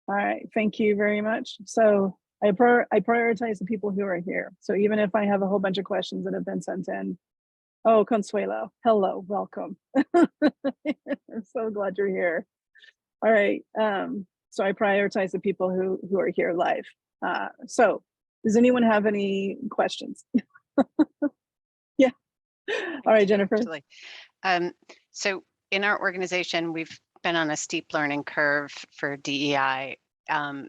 All right, thank you very much. So I prioritize the people who are here. So even if I have a whole bunch of questions that have been sent in, oh, Consuelo, hello, welcome. I'm so glad you're here. All right, so I prioritize the people who are here live. So does anyone have any questions? Yeah. All right, Jennifer. Actually. So in our organization, we've been on a steep learning curve for DEI.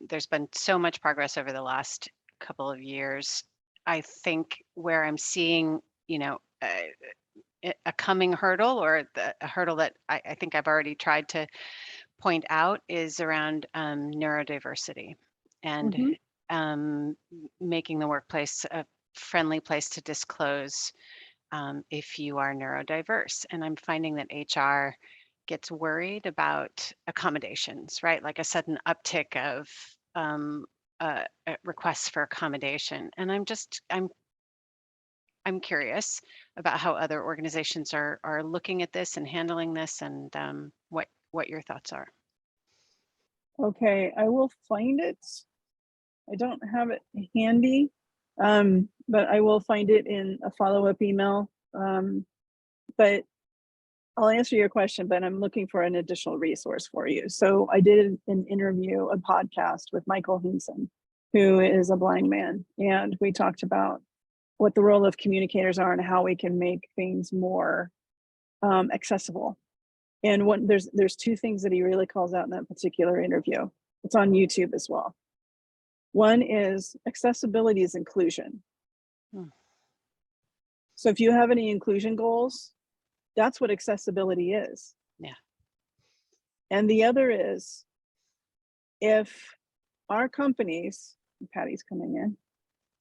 There's been so much progress over the last couple of years. I think where I'm seeing, a coming hurdle, or a hurdle that I think I've already tried to point out, is around neurodiversity and making the workplace a friendly place to disclose if you are neurodiverse. And I'm finding that HR gets worried about accommodations, right? Like a sudden uptick of requests for accommodation. And I'm curious about how other organizations are looking at this and handling this, and what your thoughts are. Okay, I will find it. I don't have it handy, but I will find it in a follow-up email. But I'll answer your question, but I'm looking for an additional resource for you. So I did an interview, a podcast with Michael Hinson, who is a blind man. And we talked about what the role of communicators are and how we can make things more accessible. And there's two things that he really calls out in that particular interview. It's on YouTube as well. One is accessibility is inclusion. So if you have any inclusion goals, that's what accessibility is. Yeah. And the other is, if our companies, Patty's coming in,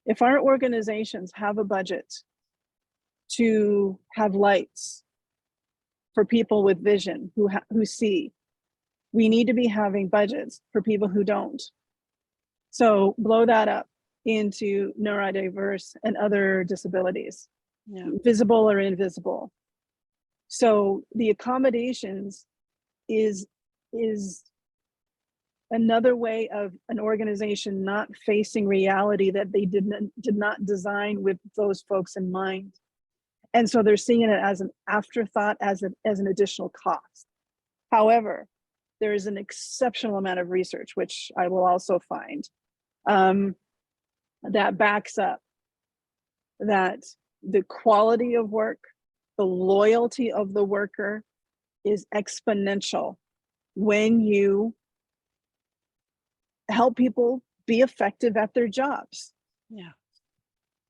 if our organizations have a budget to have lights for people with vision who see, we need to be having budgets for people who don't. So blow that up into neurodiverse and other disabilities, visible or invisible. So the accommodations is another way of an organization not facing reality that they did not design with those folks in mind. And so they're seeing it as an afterthought, as an additional cost. However, there is an exceptional amount of research, which I will also find, that backs up that the quality of work, the loyalty of the worker is exponential when you help people be effective at their jobs. Yeah.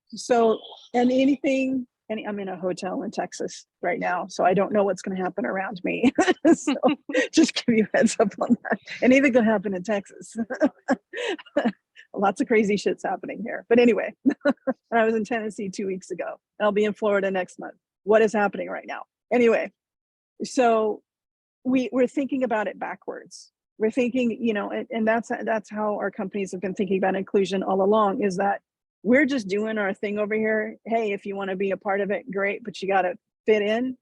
So, and I'm in a hotel in Texas right now, so I don't know what's going to happen around me. So just give you a heads up on that. Anything can happen in Texas. Lots of crazy shit's happening here. But anyway, I was in Tennessee 2 weeks ago. I'll be in Florida next month. What is happening right now? Anyway, so we're thinking about it backwards. We're thinking, and that's how our companies have been thinking about inclusion all along, is that we're just doing our thing over here. Hey, if you want to be a part of it, great, but you got to fit in.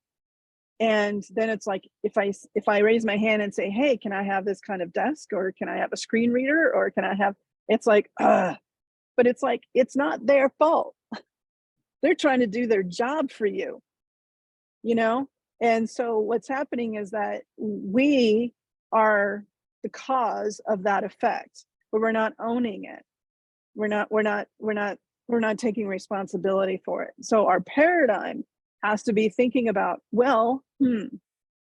And then it's like, if I raise my hand and say, hey, can I have this kind of desk, or can I have a screen reader, or can I have, it's like, but it's like, it's not their fault. They're trying to do their job for you, And so what's happening is that we are the cause of that effect, but we're not owning it. We're not taking responsibility for it. So our paradigm has to be thinking about, well,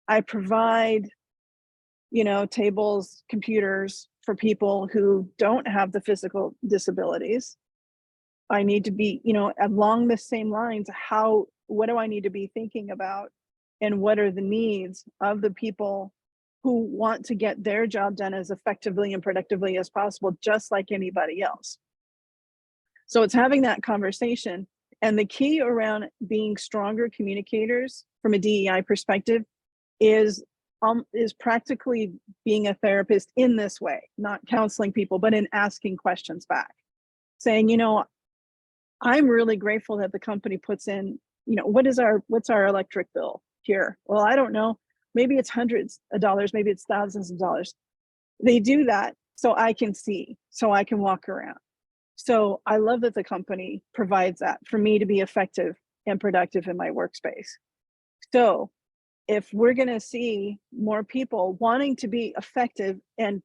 I provide, tables, computers for people who don't have the physical disabilities. I need to be, along the same lines, what do I need to be thinking about, and what are the needs of the people who want to get their job done as effectively and productively as possible, just like anybody else. So it's having that conversation. And the key around being stronger communicators from a DEI perspective is practically being a therapist in this way, not counseling people, but in asking questions back, saying, I'm really grateful that the company puts in, what's our electric bill here? Well, I don't know. Maybe it's hundreds of dollars, maybe it's thousands of dollars. They do that so I can see, so I can walk around. So I love that the company provides that for me to be effective and productive in my workspace. So if we're going to see more people wanting to be effective and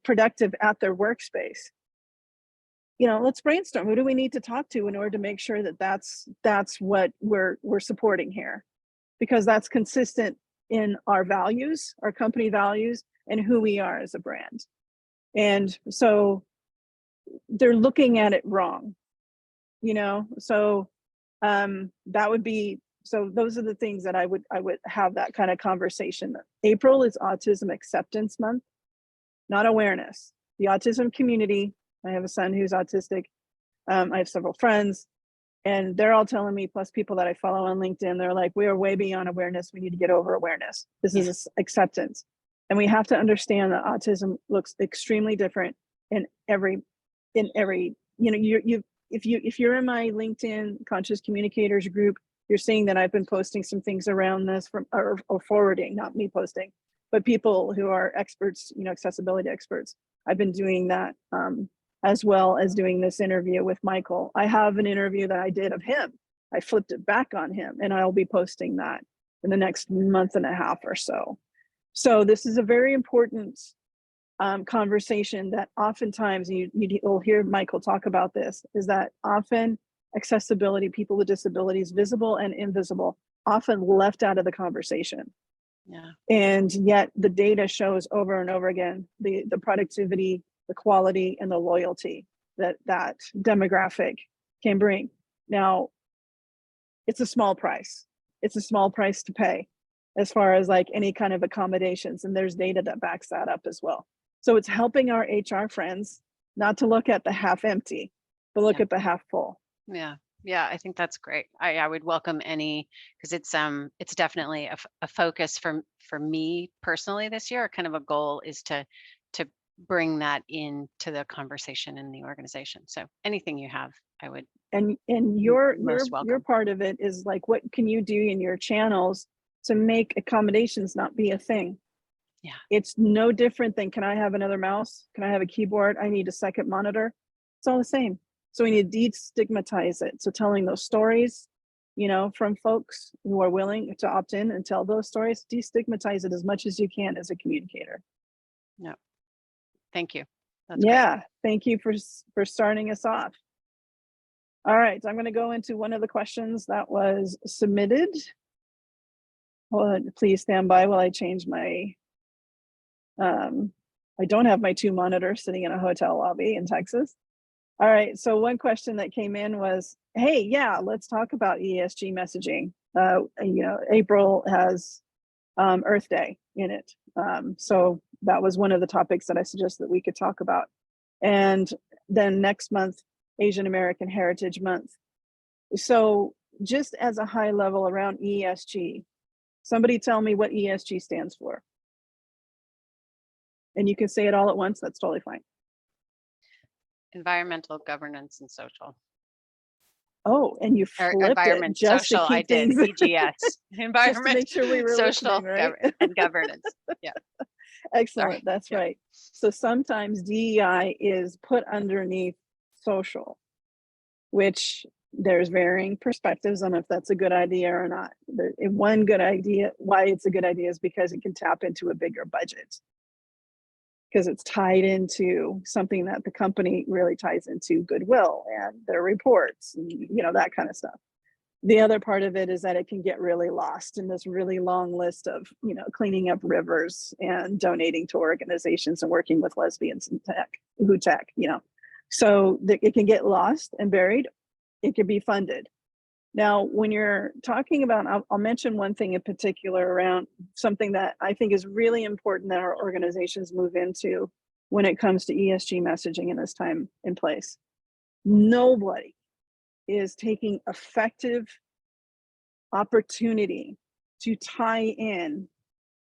productive at their workspace, let's brainstorm. Who do we need to talk to in order to make sure that that's what we're supporting here? Because that's consistent in our values, our company values, and who we are as a brand. And so they're looking at it wrong, so that would be, so those are the things that I would have that kind of conversation. April is Autism Acceptance Month, not awareness. The autism community, I have a son who's autistic. I have several friends, and they're all telling me, plus people that I follow on LinkedIn, they're like, we are way beyond awareness. We need to get over awareness. This is acceptance. And we have to understand that autism looks extremely different in every, if you're in my LinkedIn Conscious Communicators group, you're seeing that I've been posting some things around this or forwarding, not me posting, but people who are experts, accessibility experts. I've been doing that, as well as doing this interview with Michael. I have an interview that I did of him. I flipped it back on him, and I'll be posting that in the next month and a half or so. So this is a very important conversation that oftentimes, you'll hear Michael talk about this, is that often accessibility, people with disabilities, visible and invisible, often left out of the conversation. Yeah. And yet the data shows over and over again the productivity, the quality, and the loyalty that demographic can bring. Now, it's a small price. It's a small price to pay as far as like any kind of accommodations. And there's data that backs that up as well. So it's helping our HR friends not to look at the half empty, but look at the half full. Yeah. Yeah, I think that's great. I would welcome any, because it's definitely a focus for me personally this year. Kind of a goal is to bring that into the conversation in the organization. So anything you have, I would. And your welcome. part of it is like, what can you do in your channels to make accommodations not be a thing? Yeah. It's no different than, can I have another mouse? Can I have a keyboard? I need a second monitor. It's all the same. So we need to destigmatize it. So telling those stories, from folks who are willing to opt in and tell those stories, destigmatize it as much as you can as a communicator. No. Thank you. That's great. Thank you for starting us off. All right, so I'm going to go into one of the questions that was submitted. Well, please stand by while I change my, I don't have my 2 monitors sitting in a hotel lobby in Texas. All right, so one question that came in was, hey, yeah, let's talk about ESG messaging. April has Earth Day in it. So that was one of the topics that I suggested that we could talk about. And then next month, Asian American Heritage Month. So just as a high level around ESG, somebody tell me what ESG stands for. And you can say it all at once, that's totally fine. Environmental, governance, and social. Oh, and you flipped it just social, to keep things EGS. Environment, just to make sure we were social, right? and governance. Yeah. Excellent. Sorry. That's right. So sometimes DEI is put underneath social, which there's varying perspectives on if that's a good idea or not. One good idea, why it's a good idea, is because it can tap into a bigger budget, because it's tied into something that the company really ties into goodwill and their reports and that kind of stuff. The other part of it is that it can get really lost in this really long list of cleaning up rivers and donating to organizations and working with lesbians in tech, so it can get lost and buried. It can be funded. Now, when you're talking about, I'll mention one thing in particular around something that I think is really important that our organizations move into when it comes to ESG messaging in this time and place. Nobody is taking effective opportunity to tie in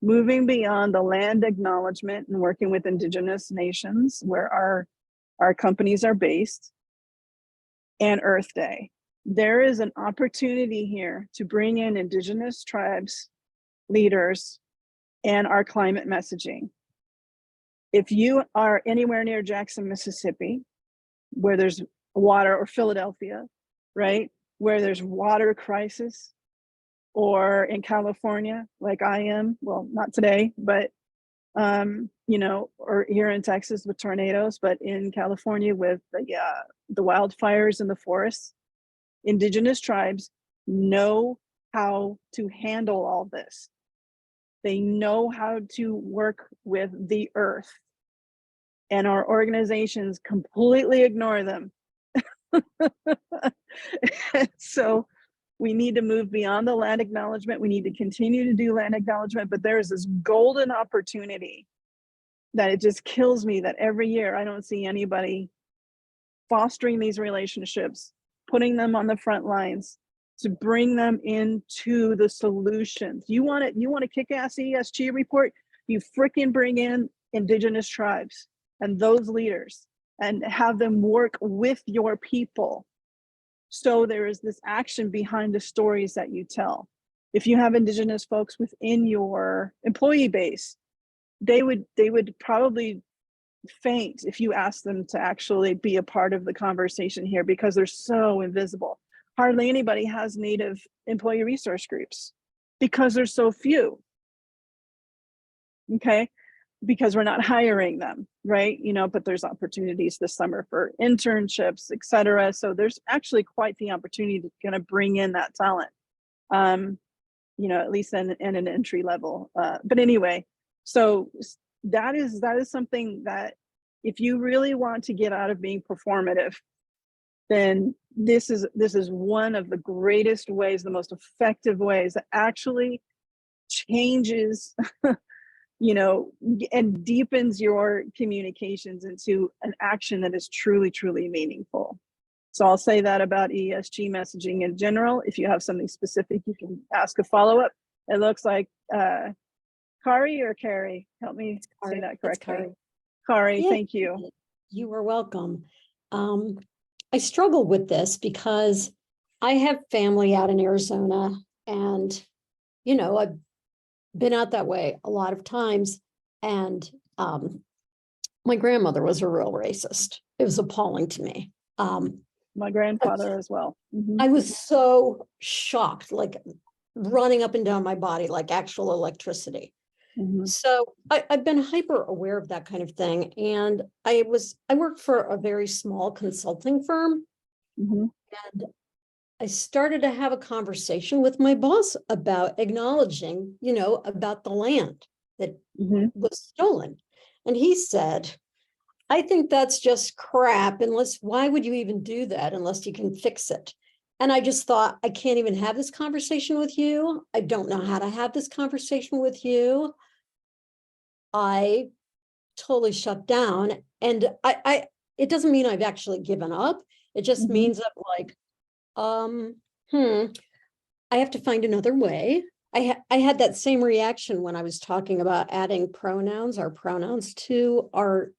moving beyond the land acknowledgement and working with Indigenous nations where our companies are based, and Earth Day. There is an opportunity here to bring in Indigenous tribes, leaders, and our climate messaging. If you are anywhere near Jackson, Mississippi, where there's water, or Philadelphia, right, where there's water crisis, or in California, like I am, well, not today, but or here in Texas with tornadoes, but in California with the wildfires in the forests, indigenous tribes know how to handle all this. They know how to work with the earth, and our organizations completely ignore them. So we need to move beyond the land acknowledgement. We need to continue to do land acknowledgement, but there's this golden opportunity that it just kills me that every year I don't see anybody fostering these relationships, putting them on the front lines to bring them into the solutions. You want a kick-ass ESG report? You freaking bring in indigenous tribes and those leaders and have them work with your people. So there is this action behind the stories that you tell. If you have indigenous folks within your employee base, they would probably faint if you ask them to actually be a part of the conversation here, because they're so invisible. Hardly anybody has Native employee resource groups because there's so few. Okay, because we're not hiring them, right? But there's opportunities this summer for internships, etc. So there's actually quite the opportunity to kind of bring in that talent, at least in an entry level. But anyway, so that is something that if you really want to get out of being performative, then this is one of the greatest ways, the most effective ways that actually changes and deepens your communications into an action that is truly, truly meaningful. So I'll say that about ESG messaging in general. If you have something specific, you can ask a follow-up. It looks like Kari or Carrie, help me say that correctly. Kari, Yeah, thank you. You are welcome. I struggle with this because I have family out in Arizona, and I've been out that way a lot of times, and my grandmother was a real racist. It was appalling to me. My grandfather as well. Mm-hmm. I was so shocked, like running up and down my body like actual electricity. Mm-hmm. So I've been hyper aware of that kind of thing. And I worked for a very small consulting firm. Mm-hmm. And I started to have a conversation with my boss about acknowledging, about the land that Mm-hmm. was stolen. And he said, I think that's just crap. Why would you even do that unless you can fix it? And I just thought, I can't even have this conversation with you. I don't know how to have this conversation with you. I totally shut down. And it doesn't mean I've actually given up. It just Mm-hmm. means that I have to find another way. I had that same reaction when I was talking about adding our pronouns to our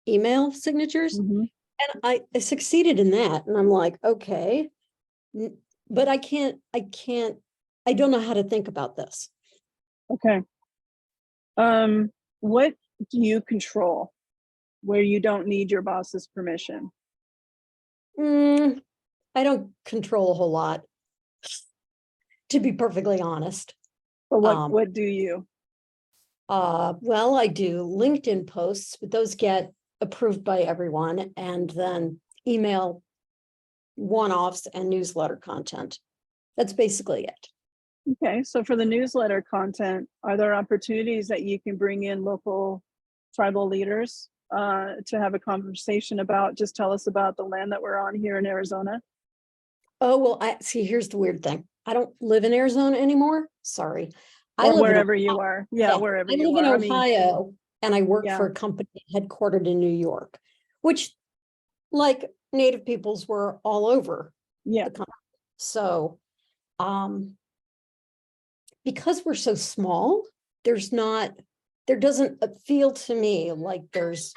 email signatures. Mm-hmm. And I succeeded in that. And I'm like, okay, but I don't know how to think about this. Okay. What do you control where you don't need your boss's permission? I don't control a whole lot, to be perfectly honest. But what do you? Well, I do LinkedIn posts, but those get approved by everyone, and then email one-offs and newsletter content. That's basically it. Okay, so for the newsletter content, are there opportunities that you can bring in local tribal leaders to have a conversation about, just tell us about the land that we're on here in Arizona? Oh, well, here's the weird thing. I don't live in Arizona anymore. Sorry. Or wherever you are. Yeah, wherever you are. I live in Ohio, and I work Yeah. for a company headquartered in New York, which, like, Native peoples were all over Yeah. the country. So, because we're so small, there doesn't feel to me like there's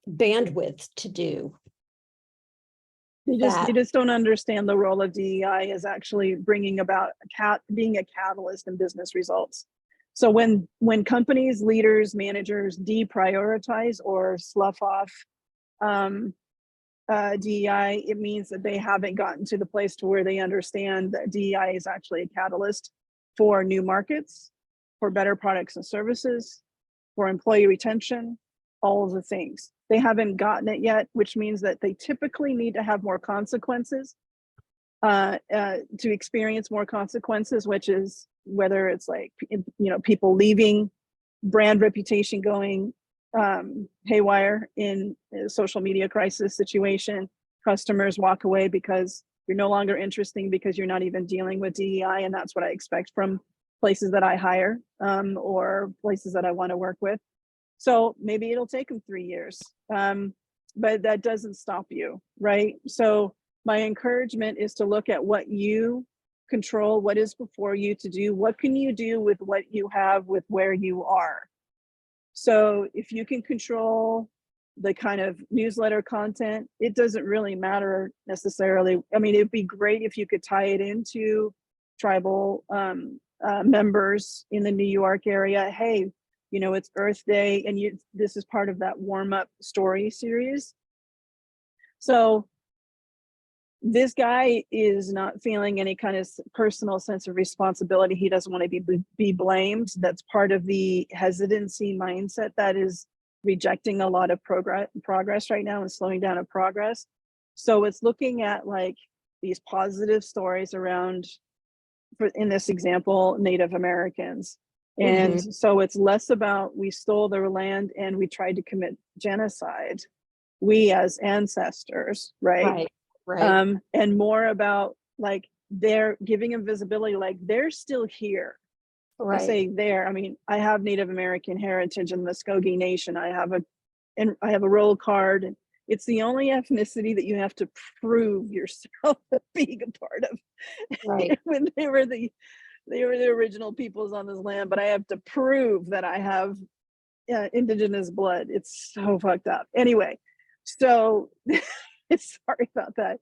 bandwidth to do. You just don't understand the role of DEI is actually bringing about being a catalyst in business results. So when companies, leaders, managers deprioritize or slough off DEI, it means that they haven't gotten to the place to where they understand that DEI is actually a catalyst for new markets, for better products and services, for employee retention, all of the things. They haven't gotten it yet, which means that they typically need to have more consequences to experience more consequences, which is whether it's like, people leaving, brand reputation going haywire in a social media crisis situation, customers walk away because you're no longer interesting because you're not even dealing with DEI, and that's what I expect from places that I hire or places that I want to work with. So maybe it'll take them 3 years, but that doesn't stop you, right? So my encouragement is to look at what you control, what is before you to do, what can you do with what you have, with where you are. So if you can control the kind of newsletter content, it doesn't really matter necessarily. I mean, it'd be great if you could tie it into tribal members in the New York area. Hey, it's Earth Day, and this is part of that warm up story series. So this guy is not feeling any kind of personal sense of responsibility. He doesn't want to be blamed. That's part of the hesitancy mindset that is rejecting a lot of progress right now and slowing down of progress. So it's looking at like these positive stories around, in this example, Native Americans. And so it's less about we stole their land and we tried to commit genocide, we as ancestors, right? And more about like they're giving them visibility, like they're still here. I say there, I mean, I have Native American heritage in the Muskogee Nation. I have a roll card, and it's the only ethnicity that you have to prove yourself being a part of. When they were the original peoples on this land, but I have to prove that I have indigenous blood. It's so fucked up. Anyway, so sorry about that.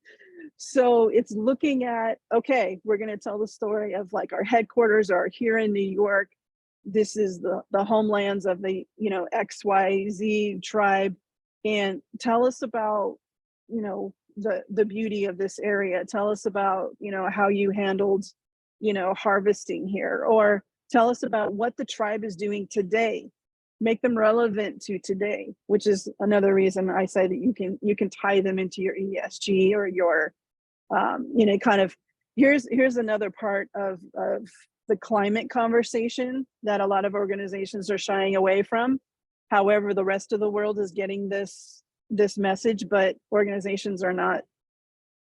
So it's looking at, okay, we're going to tell the story of like our headquarters are here in New York. This is the homelands of the, XYZ tribe, and tell us about, the beauty of this area. Tell us about, how you handled, harvesting here, or tell us about what the tribe is doing today. Make them relevant to today, which is another reason I say that you can tie them into your ESG or your, kind of, here's another part of the climate conversation that a lot of organizations are shying away from. However, the rest of the world is getting this message, but organizations are not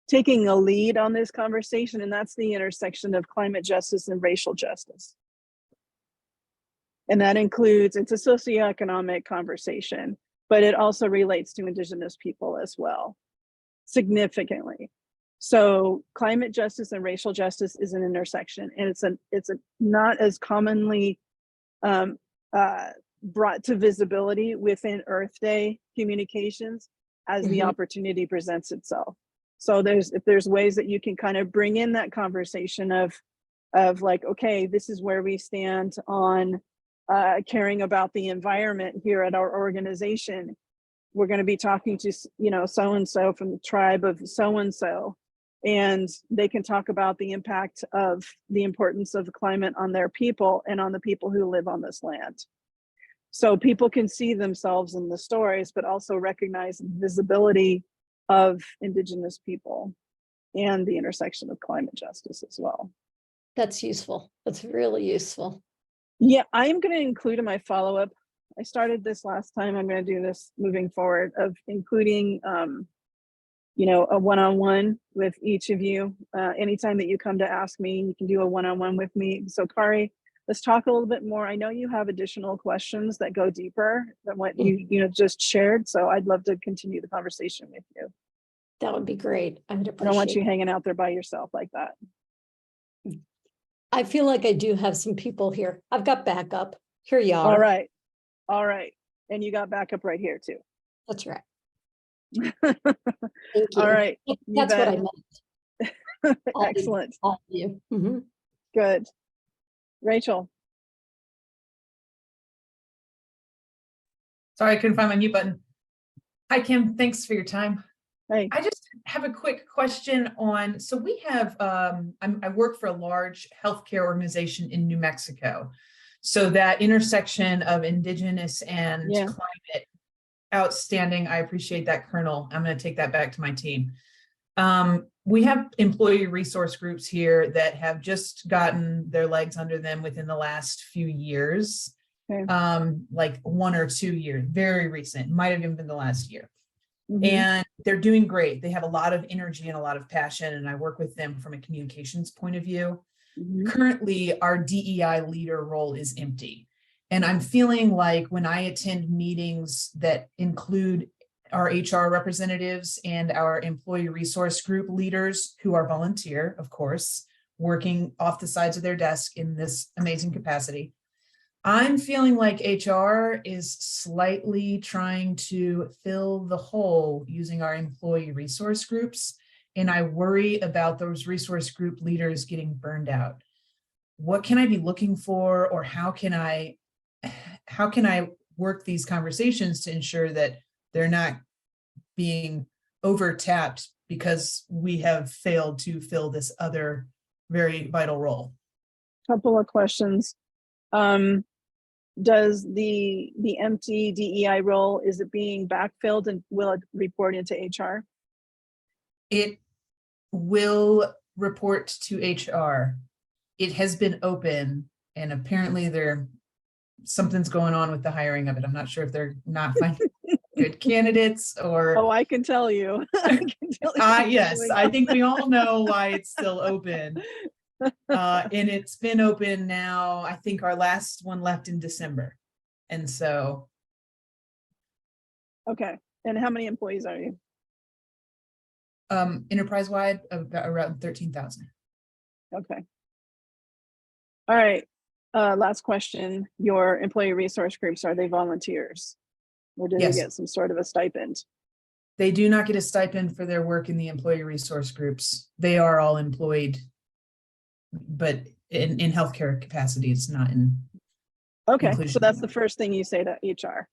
taking a lead on this conversation, and that's the intersection of climate justice and racial justice. And that includes, it's a socioeconomic conversation, but it also relates to Indigenous people as well, significantly. So climate justice and racial justice is an intersection, and it's not as commonly brought to visibility within Earth Day communications as the opportunity presents itself. So if there's ways that you can kind of bring in that conversation of like, okay, this is where we stand on caring about the environment here at our organization. We're going to be talking to, so-and-so from the tribe of so-and-so, and they can talk about the impact of the importance of the climate on their people and on the people who live on this land. So people can see themselves in the stories, but also recognize the visibility of Indigenous people and the intersection of climate justice as well. That's useful. That's really useful. Yeah, I'm going to include in my follow-up, I started this last time, I'm going to do this moving forward, of including, a one-on-one with each of you. Anytime that you come to ask me, you can do a one-on-one with me. So Kari, let's talk a little bit more. I know you have additional questions that go deeper than what you just shared. So I'd love to continue the conversation with you. That would be great. I would appreciate it. I don't want you hanging out there by yourself like that. I feel like I do have some people here. I've got backup. Here you are. All right. And you got backup right here too. That's right. Thank you. All right. That's what I meant. Excellent. All of you. Good. Rachel. Sorry, I couldn't find my mute button. Hi, Kim. Thanks for your time. Hey, I just have a quick question on, so we have, I work for a large healthcare organization in New Mexico. So that intersection of indigenous and Yeah. climate, outstanding. I appreciate that, Colonel. I'm going to take that back to my team. We have employee resource groups here that have just gotten their legs under them within the last few years. Okay. Like 1 or 2 years, very recent, might have even been the last year. Mhm. And they're doing great. They have a lot of energy and a lot of passion, and I work with them from a communications point of view. Mhm. Currently, our DEI leader role is empty. And I'm feeling like when I attend meetings that include our HR representatives and our employee resource group leaders, who are volunteer, of course, working off the sides of their desk in this amazing capacity, I'm feeling like HR is slightly trying to fill the hole using our employee resource groups. And I worry about those resource group leaders getting burned out. What can I be looking for, or how can I work these conversations to ensure that they're not being overtapped because we have failed to fill this other very vital role? Couple of questions. Does the empty DEI role, is it being backfilled, and will it report into HR? It will report to HR. It has been open, and apparently something's going on with the hiring of it. I'm not sure if they're not finding good candidates or. Oh, I can tell you. I can tell you what's Yes, going I on. think we all know why it's still open. And it's been open now. I think our last one left in December. And so. Okay. And how many employees are you? Enterprise-wide, around 13,000. Okay. All right. Last question. Your employee resource groups, are they volunteers? Or do they Yes. get some sort of a stipend? They do not get a stipend for their work in the employee resource groups. They are all employed, but in healthcare capacities, not in. Okay, inclusion. so that's the first thing you say to HR.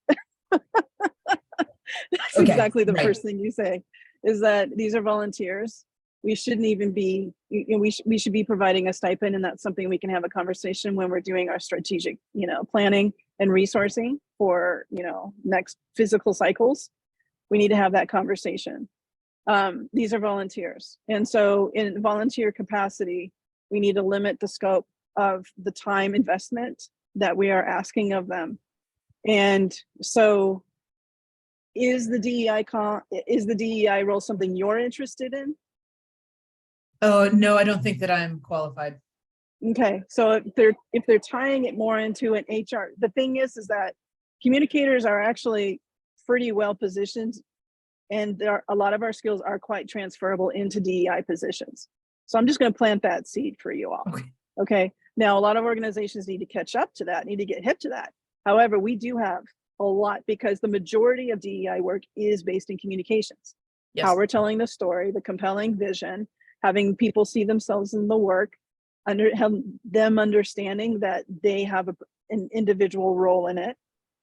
That's Okay, exactly the right. first thing you say, is that these are volunteers. We shouldn't even be, we should be providing a stipend, and that's something we can have a conversation when we're doing our strategic, planning and resourcing for, next physical cycles. We need to have that conversation. These are volunteers. And so in volunteer capacity, we need to limit the scope of the time investment that we are asking of them. And so is the DEI role something you're interested in? Oh, no, I don't think that I'm qualified. Okay, so if they're tying it more into an HR, the thing is that communicators are actually pretty well positioned, and a lot of our skills are quite transferable into DEI positions. So I'm just going to plant that seed for you all. Okay. Now, a lot of organizations need to catch up to that, need to get hip to that. However, we do have a lot, because the majority of DEI work is based in communications. Yes. How we're telling the story, the compelling vision, having people see themselves in the work, them understanding that they have an individual role in it,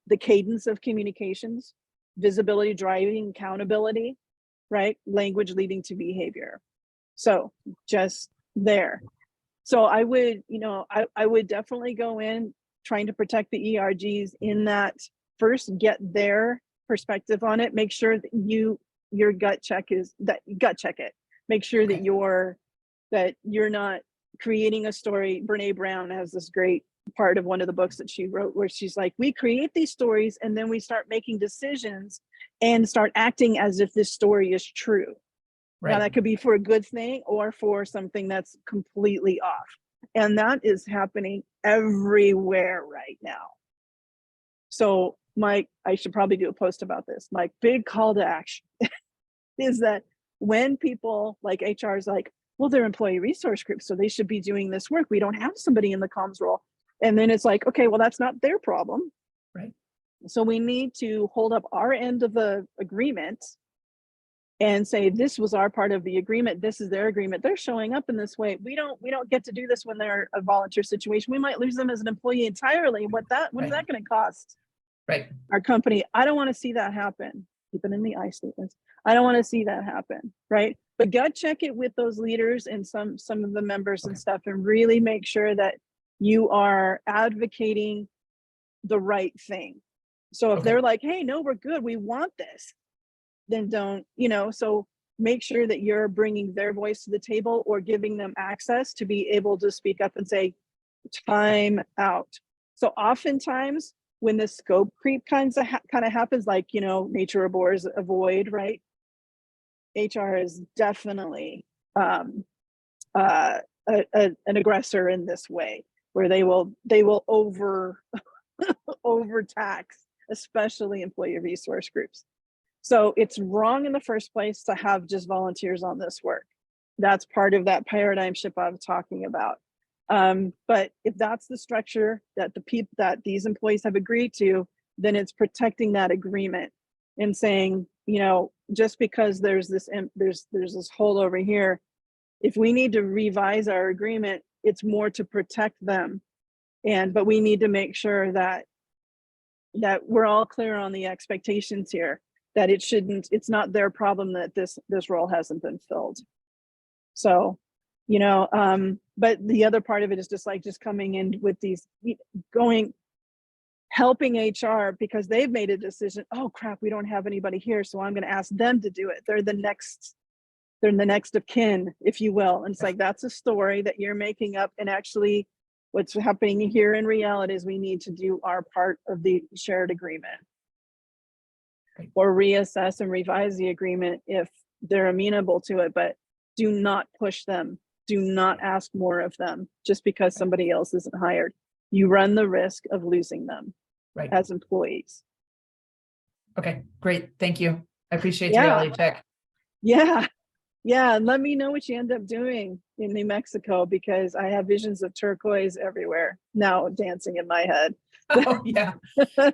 the cadence of communications, visibility, driving, accountability, right? Language leading to behavior. So just there. So I would, I would definitely go in trying to protect the ERGs in that. First, get their perspective on it. Make sure that your gut check it. Make sure Okay. that you're not creating a story. Brene Brown has this great part of one of the books that she wrote where she's like, we create these stories and then we start making decisions and start acting as if this story is true. Right. Now that could be for a good thing or for something that's completely off. And that is happening everywhere right now. So Mike, I should probably do a post about this. My big call to action is that when people like HR is like, well, they're employee resource groups, so they should be doing this work. We don't have somebody in the comms role. And then it's like, okay, well, that's not their problem. Right. So we need to hold up our end of the agreement and say, this was our part of the agreement. This is their agreement. They're showing up in this way. We don't get to do this when they're a volunteer situation. We might lose them as an employee entirely. What is that going to cost? Right. our company. I don't want to see that happen. Keep it in the I statements. I don't want to see that happen, right? But gut check it with those leaders and some of the members and stuff, and really make sure that you are advocating the right thing. So if they're like, hey, no, we're good, we want this, then don't, so make sure that you're bringing their voice to the table or giving them access to be able to speak up and say, time out. So oftentimes when the scope creep kind of happens, like, nature abhors a void, right? HR is definitely an aggressor in this way, where they will overtax, especially employee resource groups. So it's wrong in the first place to have just volunteers on this work. That's part of that paradigm shift I'm talking about. But if that's the structure that these employees have agreed to, then it's protecting that agreement and saying, just because there's this hole over here, if we need to revise our agreement, it's more to protect them. But we need to make sure that we're all clear on the expectations here, that it's not their problem that this role hasn't been filled. So, but the other part of it is just coming in with these, helping HR because they've made a decision. Oh crap, we don't have anybody here, so I'm going to ask them to do it. They're the next of kin, if you will. And it's like, that's a story that you're making up. And actually what's happening here in reality is we need to do our part of the shared agreement, or reassess and revise the agreement if they're amenable to it, but do not push them. Do not ask more of them just because somebody else isn't hired. You run the risk of losing them as employees. Okay, great. Thank you. I appreciate the reality check. Yeah. And let me know what you end up doing in New Mexico, because I have visions of turquoise everywhere now dancing in my head. Oh yeah,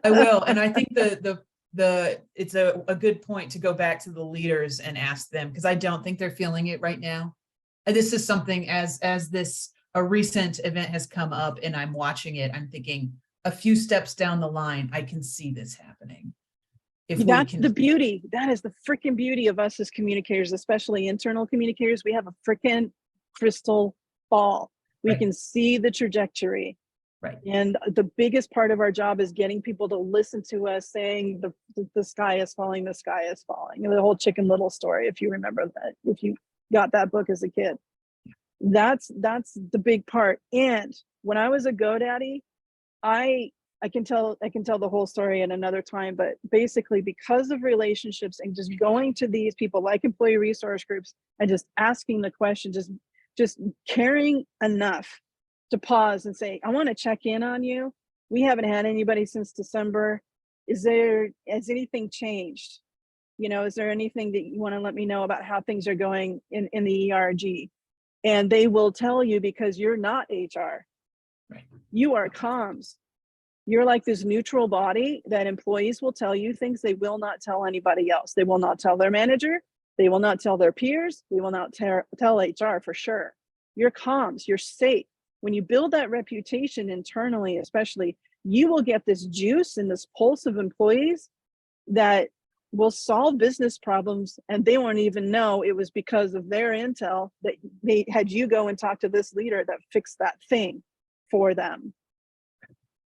I will. And I think it's a good point to go back to the leaders and ask them, because I don't think they're feeling it right now. And this is something as a recent event has come up and I'm watching it, I'm thinking a few steps down the line, I can see this happening. That's the beauty. That is the freaking beauty of us as communicators, especially internal communicators. We have a freaking crystal ball. We can see the trajectory. Right. And the biggest part of our job is getting people to listen to us saying the sky is falling, the sky is falling. And the whole Chicken Little story, if you remember that, if you got that book as a kid. That's the big part. And when I was a GoDaddy, I can tell the whole story in another time, but basically because of relationships and just going to these people like employee resource groups and just asking the question, just caring enough to pause and say, I want to check in on you. We haven't had anybody since December. Has anything changed? Is there anything that you want to let me know about how things are going in the ERG? And they will tell you, because you're not HR. Right. You are comms. You're like this neutral body that employees will tell you things they will not tell anybody else. They will not tell their manager. They will not tell their peers. They will not tell HR for sure. You're comms. You're safe. When you build that reputation internally, especially, you will get this juice and this pulse of employees that will solve business problems, and they won't even know it was because of their intel that they had you go and talk to this leader that fixed that thing for them.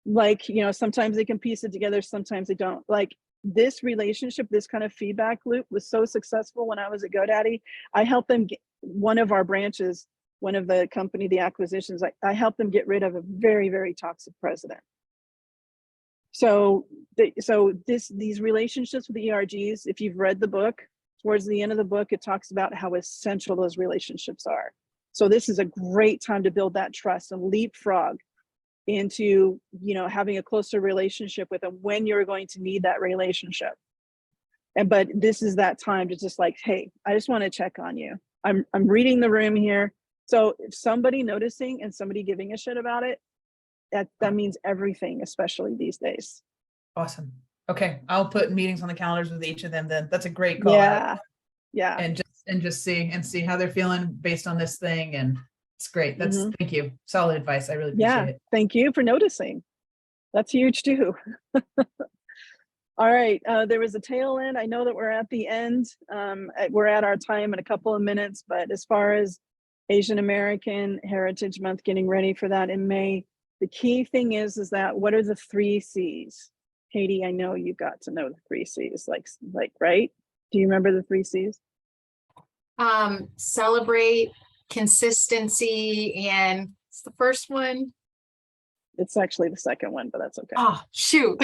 Like, sometimes they can piece it together, sometimes they don't. Like, this relationship, this kind of feedback loop was so successful when I was at GoDaddy. I helped them get one of our branches, one of the company, the acquisitions, I helped them get rid of a very, very toxic president. So these relationships with the ERGs, if you've read the book, towards the end of the book, it talks about how essential those relationships are. So this is a great time to build that trust and leapfrog into, having a closer relationship with them when you're going to need that relationship. But this is that time to just like, hey, I just want to check on you. I'm reading the room here. So if somebody noticing and somebody giving a shit about it, that means everything, especially these days. Awesome. Okay, I'll put meetings on the calendars with each of them then. That's a great call. Yeah. And just see how they're feeling based on this thing. And it's great. Thank you. Solid advice. I really appreciate it. Thank you for noticing. That's huge too. All right, there was a tail end. I know that we're at the end. We're at our time in a couple of minutes, but as far as Asian American Heritage Month, getting ready for that in May, the key thing is that what are the 3 C's? Katie, I know you got to know the 3 C's, like, right? Do you remember the 3 C's? Celebrate, consistency, and it's the first one. It's actually the second one, but that's okay. Oh, shoot.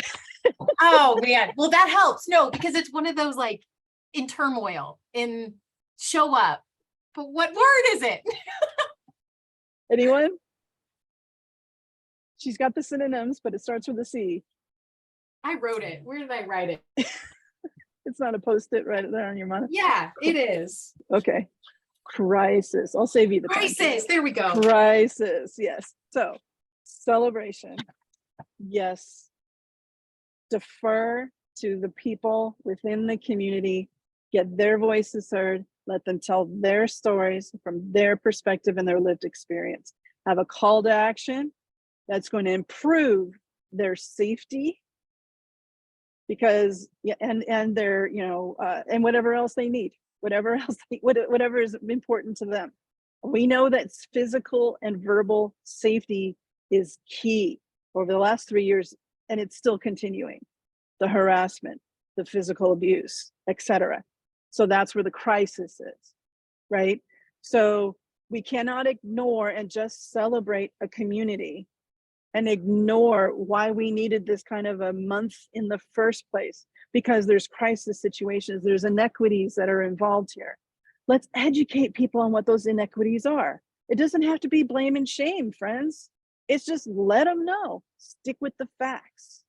Oh, man. Well, that helps. No, because it's one of those like in turmoil, in show up. But what word is it? Anyone? She's got the synonyms, but it starts with a C. I wrote it. Where did I write it? It's not a Post-it right there on your monitor. Yeah, it is. Okay. Crisis. I'll save you the time. Crisis. There we go. Crisis. Yes. So celebration. Yes. Defer to the people within the community, get their voices heard, let them tell their stories from their perspective and their lived experience. Have a call to action that's going to improve their safety, because and their, you know, and whatever else they need, whatever is important to them. We know that physical and verbal safety is key over the last 3 years, and it's still continuing. The harassment, the physical abuse, etc. So that's where the crisis is, right? So we cannot ignore and just celebrate a community and ignore why we needed this kind of a month in the first place, because there's crisis situations, there's inequities that are involved here. Let's educate people on what those inequities are. It doesn't have to be blame and shame, friends. It's just let them know, stick with the facts.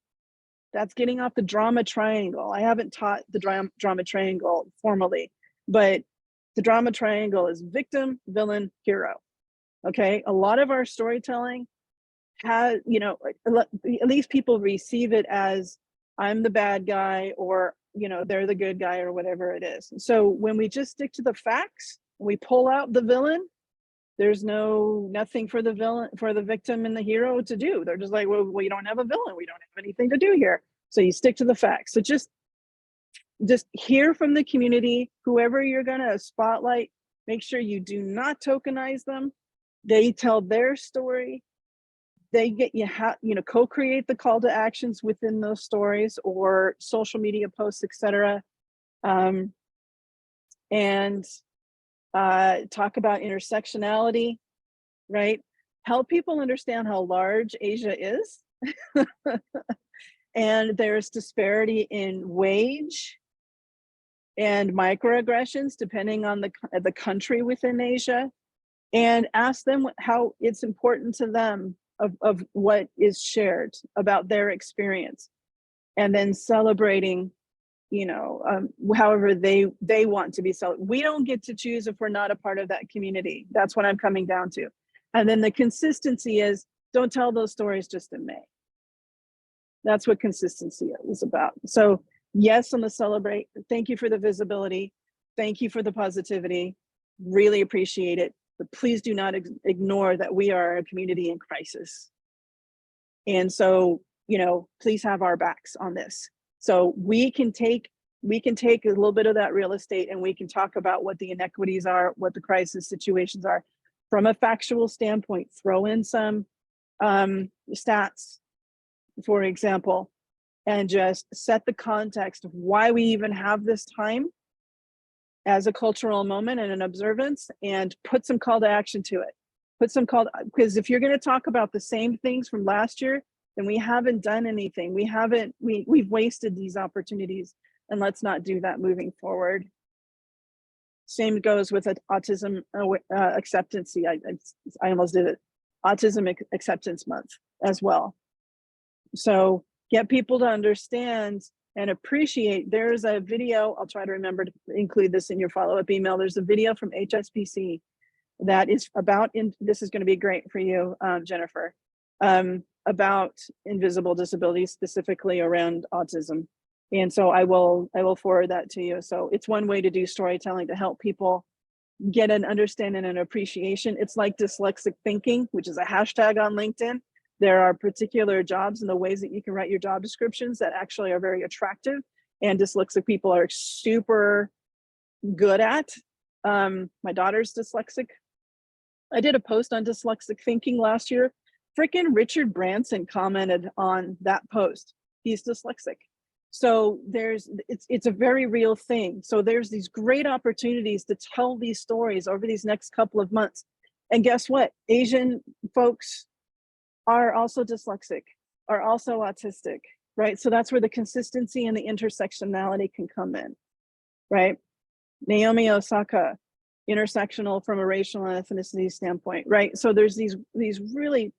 That's getting off the drama triangle. I haven't taught the drama triangle formally, but the drama triangle is victim, villain, hero. Okay, a lot of our storytelling has, you know, at least people receive it as I'm the bad guy, or, you know, they're the good guy, or whatever it is. So when we just stick to the facts, we pull out the villain, there's nothing for the villain, for the victim and the hero to do. They're just like, well, we don't have a villain, we don't have anything to do here. So you stick to the facts. So just hear from the community, whoever you're gonna spotlight, make sure you do not tokenize them. They tell their story. They get you, you know, co-create the call to actions within those stories or social media posts, etc. And talk about intersectionality, right? Help people understand how large Asia is. And there's disparity in wage and microaggressions depending on the country within Asia, and ask them how it's important to them of what is shared about their experience, and then celebrating, you know, however they want to be celebrated. We don't get to choose if we're not a part of that community. That's what I'm coming down to. And then the consistency is, don't tell those stories just in May. That's what consistency is about. So yes, on the celebrate, thank you for the visibility. Thank you for the positivity. Really appreciate it. But please do not ignore that we are a community in crisis. And so, you know, please have our backs on this. So we can take a little bit of that real estate, and we can talk about what the inequities are, what the crisis situations are from a factual standpoint. Throw in some stats, for example, and just set the context of why we even have this time as a cultural moment and an observance, and put some call to action to it. Put some call, because if you're going to talk about the same things from last year, then we haven't done anything. We've wasted these opportunities, and let's not do that moving forward. Same goes with autism acceptance. I almost did it. Autism Acceptance Month as well. So get people to understand and appreciate. There's a video, I'll try to remember to include this in your follow-up email. There's a video from HSBC that is about, this is going to be great for you, Jennifer, about invisible disabilities, specifically around autism. And so I will forward that to you. So it's one way to do storytelling to help people get an understanding and an appreciation. It's like dyslexic thinking, which is a hashtag on LinkedIn. There are particular jobs and the ways that you can write your job descriptions that actually are very attractive and dyslexic people are super good at. My daughter's dyslexic. I did a post on dyslexic thinking last year. Frickin' Richard Branson commented on that post. He's dyslexic. So it's a very real thing. So there's these great opportunities to tell these stories over these next couple of months. And guess what? Asian folks are also dyslexic, are also autistic, right? So that's where the consistency and the intersectionality can come in, right? Naomi Osaka, intersectional from a racial and ethnicity standpoint, right? So there's these really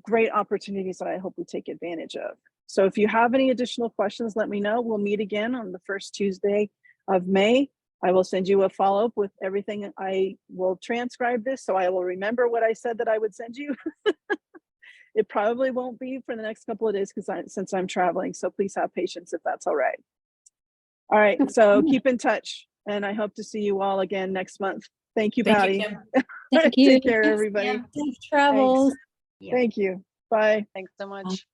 great opportunities that I hope we take advantage of. So if you have any additional questions, let me know. We'll meet again on the first Tuesday of May. I will send you a follow-up with everything. I will transcribe this, so I will remember what I said that I would send you. It probably won't be for the next couple of days since I'm traveling, so please have patience if that's all right. All right, so keep in touch, and I hope to see you all again next month. Thank you, Patty. Kim. Thank you. Take care, everybody. Kim. Safe travels. Thank you. Bye. Thanks so much.